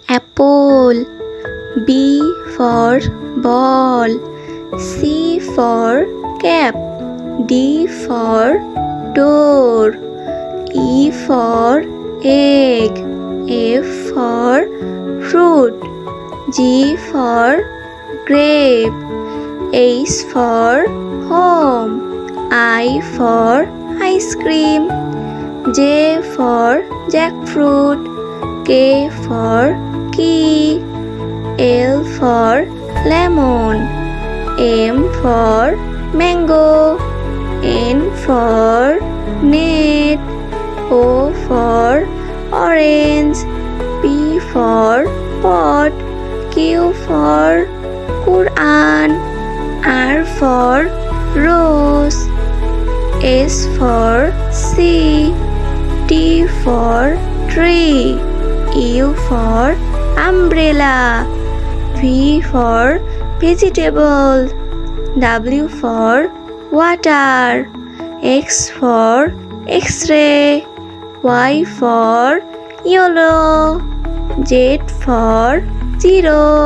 apple. B for ball. C for cap. D for door. E for egg. F for fruit. G for grape. H for home. I for ice cream. J for jackfruit. K for key. L for lemon. M for mango. N for net. O for orange. P for pot. Q for Quran. R for rose. S for sea. T for tree. U for umbrella. V for vegetable. W for water. X for X-ray. Y for yellow. Z for zero.